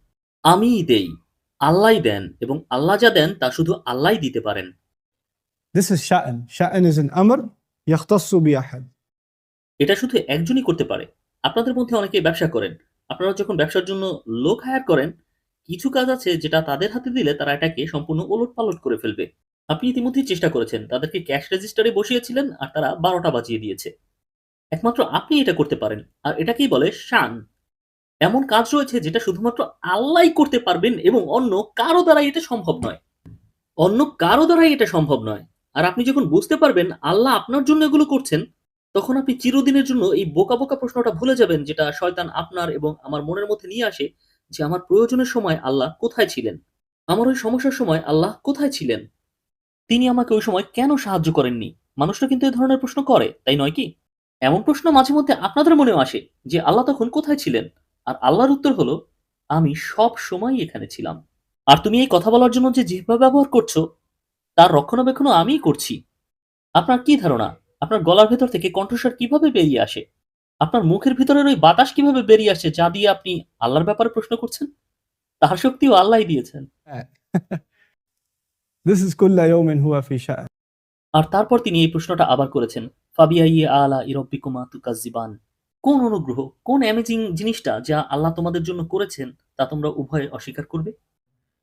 "আমিই দেই।" আল্লাহই দেন এবং আল্লাহ যা দেন তা শুধু আল্লাহই দিতে পারেন। this is شأن شأن is an أمر يختص بأحد এটা শুধু একজনই করতে পারে। আপনাদের মধ্যে অনেকেই ব্যবসা করেন। আপনারা যখন ব্যবসার জন্য লোক হায়ার করেন, কিছু কাজ আছে যেটা তাদের হাতে দিলে তারা এটাকে সম্পূর্ণ ওলটপালট করে ফেলবে। আপনি ইতিমধ্যেই চেষ্টা করেছেন। তাদেরকে ক্যাশ রেজিস্টারে বসিয়েছিলেন আর তারা ১২টা বাজিয়ে দিয়েছে। একমাত্র আপনি এটা করতে পারেন। আর এটাকেই বলে শান। এমন কাজ রয়েছে যেটা শুধুমাত্র আল্লাহই করতে পারবেন এবং অন্য কারো দ্বারাই এটা সম্ভব নয়। অন্য কারো দ্বারাই এটা সম্ভব নয়। আর আপনি যখন বুঝতে পারবেন আল্লাহ আপনার জন্য এগুলো করছেন, তখন আপনি চিরদিনের জন্য এই বোকা, বোকা প্রশ্নটা ভুলে যাবেন যেটা শয়তান আপনার এবং আমার মনের মধ্যে নিয়ে আসে যে আমার প্রয়োজনের সময় আল্লাহ কোথায় ছিলেন? আমার ওই সমস্যার সময় আল্লাহ কোথায় ছিলেন? তিনি আমাকে ওই সময় কেন সাহায্য করেননি? মানুষরা কিন্তু এ ধরনের প্রশ্ন করে, তাই নয় কি? এমন প্রশ্ন মাঝে মধ্যে আপনাদের মনেও আসে যে আল্লাহ তখন কোথায় ছিলেন? আর আল্লাহর উত্তর হলো, "আমি সবসময়ই এখানে ছিলাম। আর তুমি এই কথা বলার জন্য যে জিহ্বা ব্যবহার করছো, তার রক্ষণাবেক্ষণও আমিই করছি। আপনার কি ধারণা? আপনার গলার ভেতর থেকে কণ্ঠস্বর কিভাবে বেরিয়ে আসে? আপনার মুখের ভিতরের ওই বাতাস কিভাবে বেরিয়ে আসে যা দিয়ে আপনি আল্লাহর ব্যাপারে প্রশ্ন করছেন? তার শক্তিও আল্লাহই দিয়েছেন।" this is كل يوم هو في شأن আর তারপর তিনি এই প্রশ্নটা আবার করেছেন, "ফাবিআইয়ি আলাঈ রাব্বিকুমা তুকাজ্জিবান?" কোন অনুগ্রহ, কোন অ্যামেজিং জিনিসটা যা আল্লাহ তোমাদের জন্য করেছেন তা তোমরা উভয়ে অস্বীকার করবে?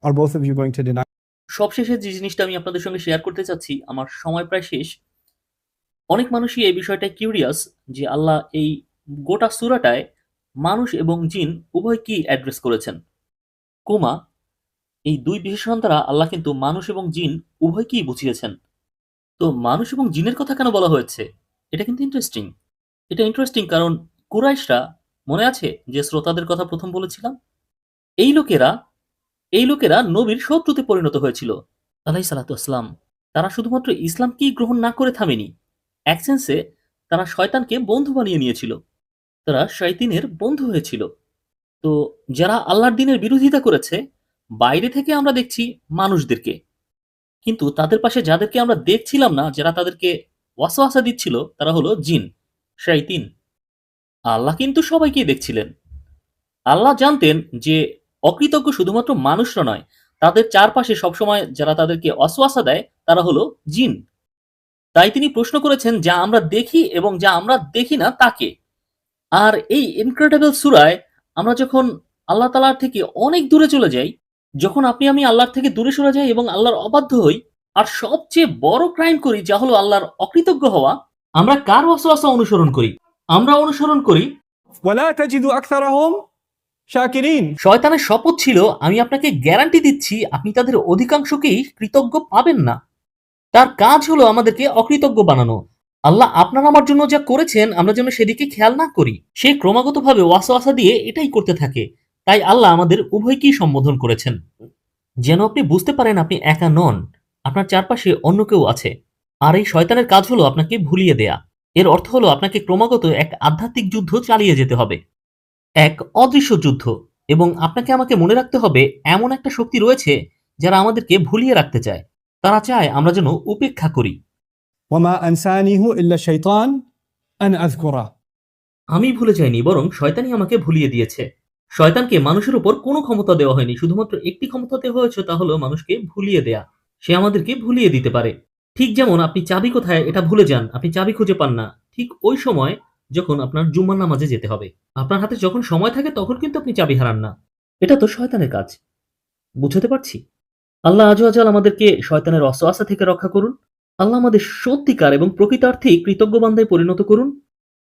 are both of you going to deny সবশেষে যে জিনিসটা আমি আপনাদের সঙ্গে শেয়ার করতে চাচ্ছি, আমার সময় প্রায় শেষ। অনেক মানুষই এই বিষয়টায় কিউরিয়াস যে আল্লাহ এই গোটা সূরাটায় মানুষ এবং জিন উভয় কি অ্যাড্রেস করেছেন। কোমা, এই দুই বিশেষণ দ্বারা আল্লাহ কিন্তু মানুষ এবং জিন উভয়কেই বুঝিয়েছেন। তো মানুষ এবং জিনের কথা কেন বলা হয়েছে? এটা কিন্তু ইন্টারেস্টিং। এটা ইন্টারেস্টিং কারণ কুরাইশরা, মনে আছে যে শ্রোতাদের কথা প্রথম বলেছিলাম? এই লোকেরা এই লোকেরা নবীর শত্রুতে পরিণত হয়েছিল আলাইহিস সালাতু ওয়াসসালাম। তারা শুধুমাত্র ইসলামকেই গ্রহণ না করে থামেনি। এক সেন্সে তারা শয়তানকে বন্ধু বানিয়ে নিয়েছিল। তারা শয়তানের বন্ধু হয়েছিল। তো যারা আল্লাহর দ্বীনের বিরোধিতা করেছে, বাইরে থেকে আমরা দেখছি মানুষদেরকে। কিন্তু তাদের পাশে যাদেরকে আমরা দেখছিলাম না, যারা তাদেরকে ওয়াসওয়াসা দিচ্ছিল, তারা হলো জিন, শায়াতিন। আল্লাহ কিন্তু সবাইকেই দেখছিলেন। আল্লাহ জানতেন যে অকৃতজ্ঞ শুধুমাত্র মানুষরা নয়, তাদের চারপাশে সবসময় যারা তাদেরকে ওয়াসওয়াসা দেয় তারা হলো জিন। তাই তিনি প্রশ্ন করেছেন যা আমরা দেখি এবং যা আমরা দেখি না তাকে। আর এই ইনক্রেডিবল সূরায় আমরা যখন আল্লাহ তাআলার থেকে অনেক দূরে চলে যাই, যখন আপনি আমি আল্লাহর থেকে দূরে সরে যাই এবং আল্লাহর অবাধ্য হই, আর সবচেয়ে বড় ক্রাইম করি যা হলো আল্লাহর অকৃতজ্ঞ হওয়া, আমরা কার ওয়াসওয়াসা অনুসরণ করি? আমরা অনুসরণ করি ولا تجد أكثرهم شاكرين. শয়তানের শপথ ছিল, আমি আপনাকে গ্যারান্টি দিচ্ছি আপনি তাদের অধিকাংশকেই কৃতজ্ঞ পাবেন না। তার কাজ হলো আমাদেরকে অকৃতজ্ঞ বানানো। আল্লাহ আপনার আমার জন্য যা করেছেন আমরা যেন সেদিকে খেয়াল না করি। সে ক্রমাগতভাবে ওয়াসওয়াসা দিয়ে এটাই করতে থাকে। তাই আল্লাহ আমাদের উভয়কেই সম্বোধন করেছেন। যেন আপনি বুঝতে পারেন আপনি একা নন, আপনার চারপাশে অন্য কেউ আছে। আর এই শয়তানের কাজ হলো আপনাকে ভুলিয়ে দেয়া। এর অর্থ হলো আপনাকে ক্রমাগত এক আধ্যাত্মিক যুদ্ধ চালিয়ে যেতে হবে, এক অদৃশ্য যুদ্ধ। এবং আপনাকে আমাকে মনে রাখতে হবে এমন একটা শক্তি রয়েছে যারা আমাদেরকে ভুলিয়ে রাখতে চায়। তারা চায় আমরা যেন উপেক্ষা করি। وما أنسانيه إلا الشيطان أن أذكره. আমি ভুলে যাইনি, বরং শয়তানই আমাকে ভুলিয়ে দিয়েছে। শয়তানকে মানুষের উপর কোনো ক্ষমতা দেওয়া হয়নি, শুধুমাত্র একটি ক্ষমতা দেওয়া হয়েছে, তা হলো মানুষকে ভুলিয়ে দেয়া। সে আমাদেরকে ভুলিয়ে দিতে পারে। ঠিক যেমন আপনি চাবি কোথায় এটা ভুলে যান, আপনি চাবি খুঁজে পান না, ঠিক ওই সময় যখন আপনার জুম্মার নামাজে যেতে হবে। আপনার হাতে যখন সময় থাকে তখন কিন্তু আপনি চাবি হারান না। এটা তো শয়তানের কাজ। বুঝতে পারছি। আল্লাহ আজও আজাল আমাদেরকে শয়তানের ওয়াসওয়াসা থেকে রক্ষা করুন। আল্লাহ আমাদের সত্যিকার এবং প্রকৃতার্থেই কৃতজ্ঞ বান্দায় পরিণত করুন।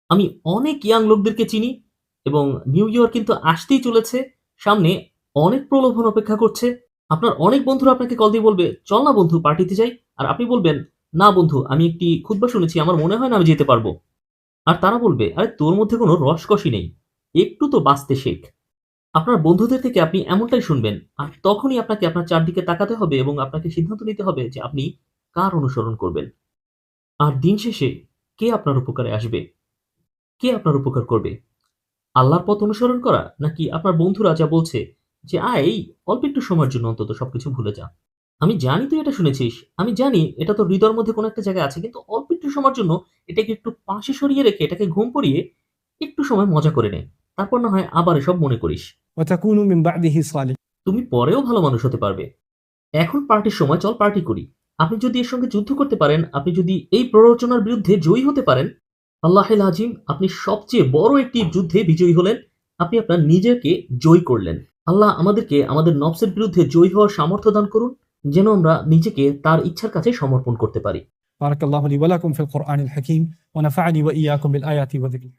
আমি অনেক ইয়াং লোকদেরকে চিনি এবং নিউ ইয়ার কিন্তু আসতেই চলেছে। সামনে অনেক প্রলোভন অপেক্ষা করছে। আপনার অনেক বন্ধুরা আপনাকে কল দিয়ে বলবে, "চল না বন্ধু পার্টিতে যাই।" আর আপনি বলবেন, "না বন্ধু, আমি একটি খুতবা শুনেছি, আমার মনে হয় না আমি যেতে পারবো।" আর তারা বলবে, "আরে তোর মধ্যে কোনো রসকসই নেই। একটু তো বাঁচতে শেখ।" আপনার বন্ধুদের থেকে আপনি এমনটাই শুনবেন। আর তখনই আপনাকে আপনার চারদিকে তাকাতে হবে এবং আপনাকে সিদ্ধান্ত নিতে হবে যে আপনি কার অনুসরণ করবেন। আর দিন শেষে কে আপনার উপকারে আসবে? কে আপনার উপকার করবে? আল্লাহর পথ অনুসরণ করা? নাকি আপনার বন্ধুরা যা বলছে যে, "আয় এই অল্প একটু সময়ের জন্য অন্তত সবকিছু ভুলে যা। আমি জানি তুই এটা শুনেছিস। আমি জানি এটা তোর হৃদয়ের মধ্যে কোনো একটা জায়গায় আছে। কিন্তু অল্প একটু সময়ের জন্য এটাকে একটু পাশে সরিয়ে রেখে এটাকে ঘুম পাড়িয়ে একটু সময় মজা করে নে। তারপর না হয় আবার এসব মনে করিস। وتكون من بعده صالح. তুমি পরেও ভালো মানুষ হতে পারবে। এখন পার্টির সময়, চল পার্টি করি।" আপনি যদি এর সঙ্গে যুদ্ধ করতে পারেন, আপনি যদি এই প্ররোচনার বিরুদ্ধে জয়ী হতে পারেন, আল্লাহুল আজিম, আপনি সবচেয়ে বড় একটি যুদ্ধে বিজয়ী হলেন। আপনি আপনার নিজেকে জয়ী করলেন। আল্লাহ আমাদেরকে আমাদের নফসের বিরুদ্ধে জয়ী হওয়ার সামর্থ্য দান করুন, যেন আমরা নিজেকে তার ইচ্ছার কাছে সমর্পণ করতে পারি। بارك الله لي ولكم في القرآن الحكيم ونفعني وإياكم بالآيات والذكر.